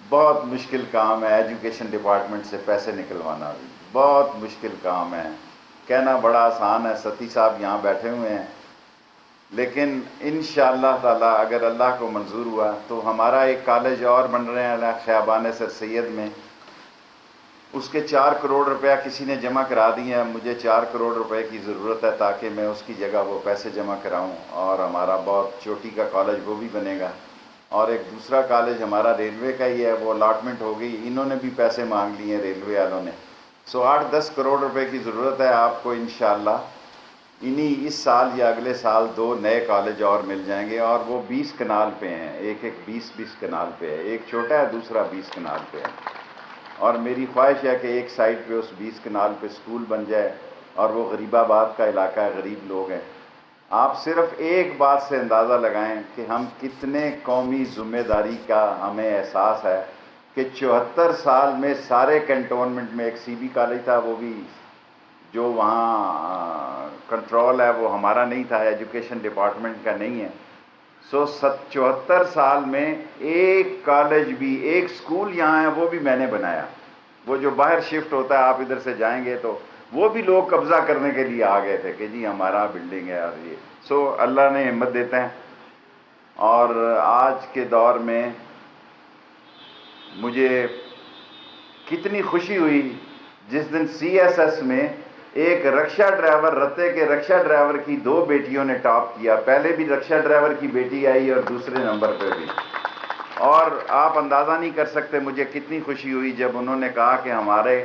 بہت مشکل کام ہے ایجوکیشن ڈپارٹمنٹ سے پیسے نکلوانا بھی بہت مشکل کام ہے. کہنا بڑا آسان ہے، ستی صاحب یہاں بیٹھے ہوئے ہیں، لیکن انشاءاللہ تعالی اگر اللہ کو منظور ہوا تو ہمارا ایک کالج اور بن رہے ہیں خیابان سر سید میں، اس کے 4 کروڑ روپیہ کسی نے جمع کرا دیے ہیں. مجھے 4 کروڑ روپے کی ضرورت ہے تاکہ میں اس کی جگہ وہ پیسے جمع کراؤں اور ہمارا بہت چوٹی کا کالج وہ بھی بنے گا. اور ایک دوسرا کالج ہمارا ریلوے کا ہی ہے، وہ الاٹمنٹ ہو گئی، انہوں نے بھی پیسے مانگ لیے ہیں ریلوے والوں نے. 8-10 کروڑ روپے کی ضرورت ہے آپ کو. انشاءاللہ اس سال یا اگلے سال 2 نئے کالج اور مل جائیں گے، اور وہ 20 کنال پہ ہیں، ایک 20 کنال پہ ہے. ایک چھوٹا ہے، دوسرا 20 کنال پہ ہے. اور میری خواہش ہے کہ ایک سائٹ پہ اس 20 کنال پہ اسکول بن جائے، اور وہ غریب آباد کا علاقہ ہے، غریب لوگ ہیں. آپ صرف ایک بات سے اندازہ لگائیں کہ ہم کتنے قومی ذمہ داری کا ہمیں احساس ہے کہ 74 سال میں سارے کنٹونمنٹ میں ایک سی بی کالج تھا، وہ بھی جو وہاں کنٹرول ہے وہ ہمارا نہیں تھا، ایجوکیشن ڈپارٹمنٹ کا نہیں ہے. 74 سال میں ایک کالج بھی، ایک اسکول یہاں ہے وہ بھی میں نے بنایا. وہ جو باہر شفٹ ہوتا ہے آپ ادھر سے جائیں گے تو وہ بھی لوگ قبضہ کرنے کے لیے آ گئے تھے کہ جی ہمارا بلڈنگ ہے. اور یہ اللہ نے ہمت دیتے ہیں. اور آج کے دور میں مجھے کتنی خوشی ہوئی جس دن CSS میں ایک رکشہ ڈرائیور، رتے کے رکشہ ڈرائیور کی 2 بیٹیوں نے ٹاپ کیا. پہلے بھی رکشہ ڈرائیور کی بیٹی آئی اور دوسرے نمبر پہ بھی. اور آپ اندازہ نہیں کر سکتے مجھے کتنی خوشی ہوئی جب انہوں نے کہا کہ ہمارے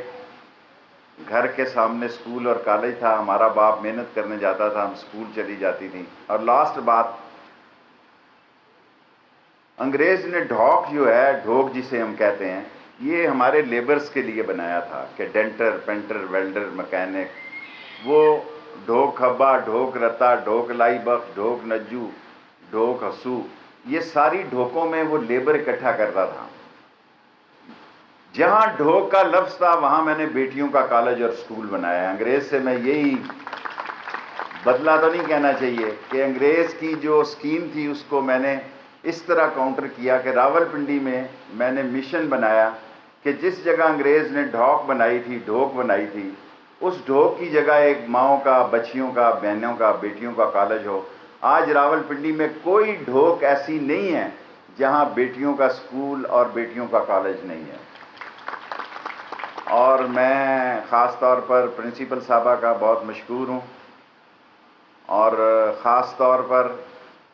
گھر کے سامنے اسکول اور کالج تھا، ہمارا باپ محنت کرنے جاتا تھا، ہم اسکول چلی جاتی تھی. اور لاسٹ بات، انگریز نے ڈھوک جو ہے، ڈھوک جسے ہم کہتے ہیں، یہ ہمارے لیبرز کے لیے بنایا تھا کہ ڈینٹر، پینٹر، ویلڈر، مکینک. وہ ڈھوک کھبا، ڈھوک رتا، ڈھوک لائی بخش، ڈھوک نجو، ڈھوک ہسو، یہ ساری ڈھوکوں میں وہ لیبر اکٹھا کرتا تھا. جہاں ڈھوک کا لفظ تھا وہاں میں نے بیٹیوں کا کالج اور اسکول بنایا. انگریز سے میں یہی بدلہ تو نہیں کہنا چاہیے کہ انگریز کی جو اسکیم تھی اس کو میں نے اس طرح کاؤنٹر کیا کہ راولپنڈی میں نے مشن بنایا کہ جس جگہ انگریز نے ڈھوک بنائی تھی، ڈھوک بنائی تھی، اس ڈھوک کی جگہ ایک ماؤں کا، بچیوں کا، بہنوں کا، بیٹیوں کا کالج ہو. آج راولپنڈی میں کوئی ڈھوک ایسی نہیں ہے جہاں بیٹیوں کا اسکول اور بیٹیوں کا کالج نہیں ہے. اور میں خاص طور پر پرنسپل صاحبہ کا بہت مشکور ہوں. اور خاص طور پر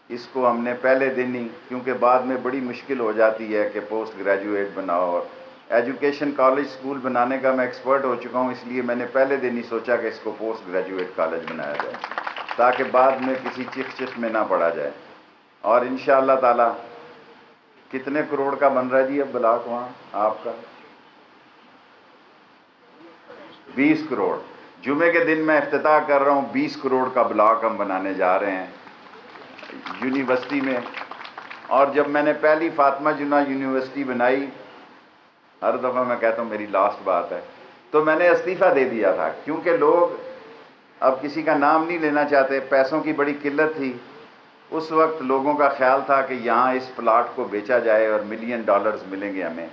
اس کو ہم نے پہلے دن ہی، کیونکہ بعد میں بڑی مشکل ہو جاتی ہے کہ پوسٹ گریجویٹ بناؤ، اور ایجوکیشن کالج اسکول بنانے کا میں ایکسپرٹ ہو چکا ہوں، اس لیے میں نے پہلے دن ہی سوچا کہ اس کو پوسٹ گریجویٹ کالج بنایا جائے تاکہ بعد میں کسی چخ میں نہ پڑا جائے. اور انشاءاللہ تعالی کتنے کروڑ کا بن رہا ہے جی اب بلاک وہاں آپ کا؟ 20 کروڑ. جمعے کے دن میں افتتاح کر رہا ہوں. 20 کروڑ کا بلاک ہم بنانے جا رہے ہیں یونیورسٹی میں. اور جب میں نے پہلی فاطمہ جناح یونیورسٹی بنائی، ہر دفعہ میں کہتا ہوں میری لاسٹ بات ہے، تو میں نے استعفیٰ دے دیا تھا کیونکہ لوگ اب کسی کا نام نہیں لینا چاہتے، پیسوں کی بڑی قلت تھی. اس وقت لوگوں کا خیال تھا کہ یہاں اس پلاٹ کو بیچا جائے اور $1 ملین ملیں گے ہمیں.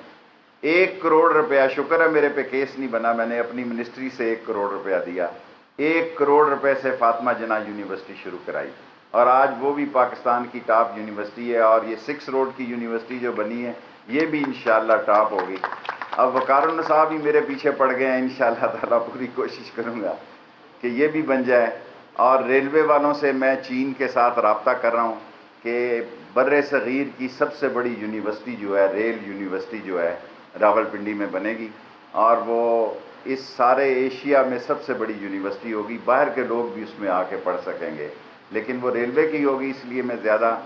1 کروڑ روپیہ، شکر ہے میرے پہ کیس نہیں بنا، میں نے اپنی منسٹری سے 1 کروڑ روپیہ دیا. 1 کروڑ روپے سے فاطمہ جناح یونیورسٹی شروع کرائی، اور آج وہ بھی پاکستان کی ٹاپ یونیورسٹی ہے. اور یہ 6 روڈ کی یونیورسٹی جو بنی ہے یہ بھی انشاءاللہ ٹاپ ہوگی. اب وقار النصاب ہی میرے پیچھے پڑ گئے ہیں، انشاءاللہ تعالیٰ پوری کوشش کروں گا کہ یہ بھی بن جائے. اور ریلوے والوں سے میں چین کے ساتھ رابطہ کر رہا ہوں کہ بر صغیر کی سب سے بڑی یونیورسٹی جو ہے، ریل یونیورسٹی جو ہے، راولپنڈی میں بنے گی، اور وہ اس سارے ایشیا میں سب سے بڑی یونیورسٹی ہوگی. باہر کے لوگ بھی اس میں آ کے پڑھ سکیں گے، لیکن وہ ریلوے کی ہوگی، اس لیے میں زیادہ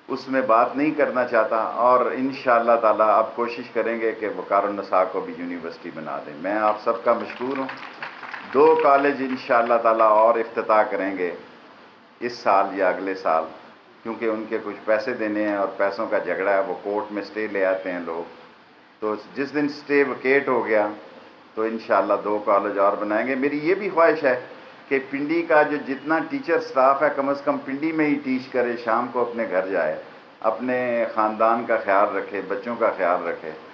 اس میں بات نہیں کرنا چاہتا. اور انشاءاللہ تعالیٰ آپ کوشش کریں گے کہ وقار النصاب کو بھی یونیورسٹی بنا دیں. میں آپ سب کا مشکور ہوں. 2 کالج انشاءاللہ تعالیٰ اور افتتاح کریں گے اس سال یا اگلے سال، کیونکہ ان کے کچھ پیسے دینے ہیں اور پیسوں کا جھگڑا ہے. وہ کورٹ میں سٹے لے آتے ہیں لوگ، تو جس دن سٹے ویکیٹ ہو گیا تو انشاءاللہ 2 کالج اور بنائیں گے. میری یہ بھی خواہش ہے کہ پنڈی کا جو جتنا ٹیچر سٹاف ہے کم از کم پنڈی میں ہی ٹیچ کرے، شام کو اپنے گھر جائے. اپنے خاندان کا خیال رکھے، بچوں کا خیال رکھے.